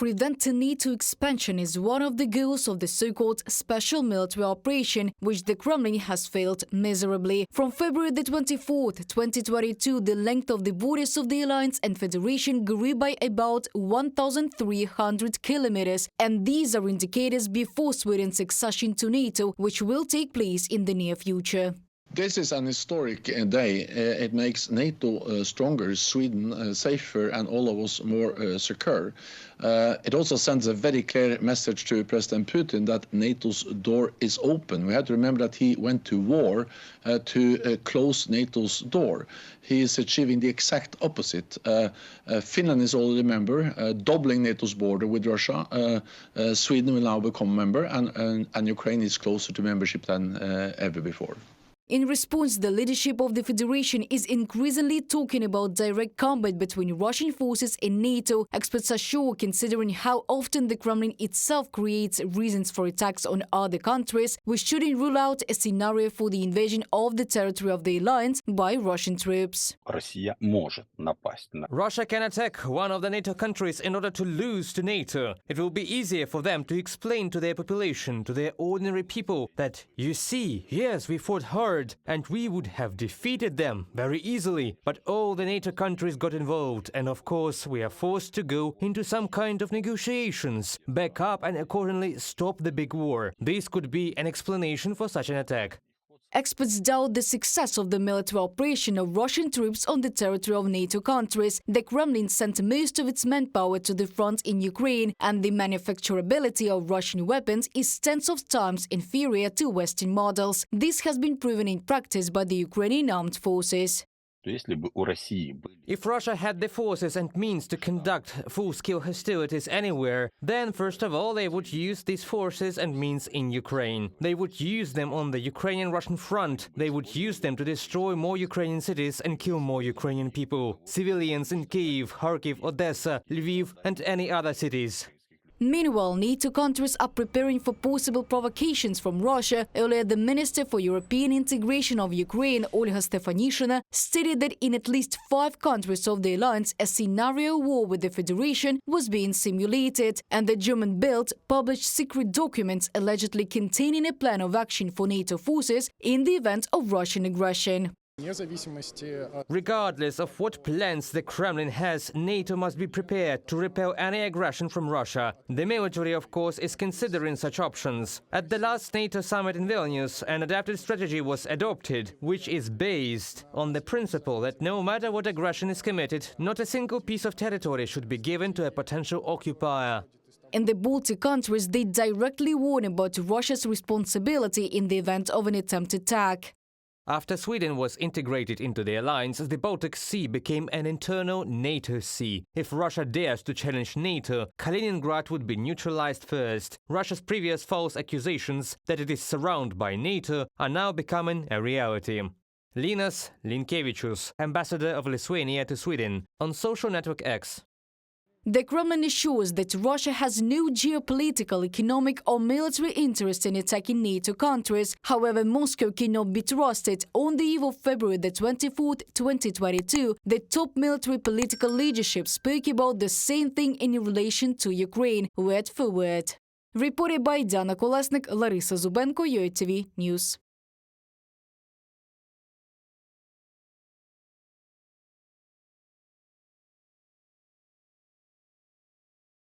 preventing NATO expansion is one of the goals of the so-called special military operation, which the Kremlin has failed miserably. From February the 24th, 2022, the length of the borders of the alliance and federation grew by about 1,300 kilometers, and these are indicators before Sweden's accession to NATO, which will take place in the near future. This is an historic day. It makes NATO stronger, Sweden safer, and all of us more secure. It also sends a very clear message to President Putin that NATO's door is open. We have to remember that he went to war to close NATO's door. He is achieving the exact opposite. Finland is already a member, doubling NATO's border with Russia. Sweden will now become a member, and Ukraine is closer to membership than ever before. In response, the leadership of the Federation is increasingly talking about direct combat between Russian forces and NATO. Experts are sure, considering how often the Kremlin itself creates reasons for attacks on other countries, we shouldn't rule out a scenario for the invasion of the territory of the alliance by Russian troops. Russia can attack one of the NATO countries in order to lose to NATO. It will be easier for them to explain to their population, to their ordinary people, that, you see, yes, we fought hard, and we would have defeated them very easily, but all the NATO countries got involved, and of course we are forced to go into some kind of negotiations, back up and accordingly stop the big war. This could be an explanation for such an attack. Experts doubt the success of the military operation of Russian troops on the territory of NATO countries. The Kremlin sent most of its manpower to the front in Ukraine, and the manufacturability of Russian weapons is tens of times inferior to Western models. This has been proven in practice by the Ukrainian armed forces. If Russia had the forces and means to conduct full-scale hostilities anywhere, then first of all they would use these forces and means in Ukraine. They would use them on the Ukrainian-Russian front. They would use them to destroy more Ukrainian cities and kill more Ukrainian people. Civilians in Kyiv, Kharkiv, Odessa, Lviv and any other cities. Meanwhile, NATO countries are preparing for possible provocations from Russia. Earlier, the Minister for European Integration of Ukraine, Olga Stefanishina, stated that in at least 5 countries of the alliance, a scenario war with the Federation was being simulated, and the German Bild published secret documents allegedly containing a plan of action for NATO forces in the event of Russian aggression. Regardless of what plans the Kremlin has, NATO must be prepared to repel any aggression from Russia. The military, of course, is considering such options. At the last NATO summit in Vilnius, an adapted strategy was adopted, which is based on the principle that no matter what aggression is committed, not a single piece of territory should be given to a potential occupier. In the Baltic countries, they directly warn about Russia's responsibility in the event of an attempted attack. After Sweden was integrated into the alliance, the Baltic Sea became an internal NATO sea. If Russia dares to challenge NATO, Kaliningrad would be neutralized first. Russia's previous false accusations that it is surrounded by NATO are now becoming a reality. Linas Linkevičius, ambassador of Lithuania to Sweden, on social network X. The Kremlin assures that Russia has no geopolitical, economic or military interest in attacking NATO countries. However, Moscow cannot be trusted. On the eve of February the 24th, 2022, the top military political leadership spoke about the same thing in relation to Ukraine, word for word. Reported by Diana Kolesnik, Larisa Zubenko, UATV News.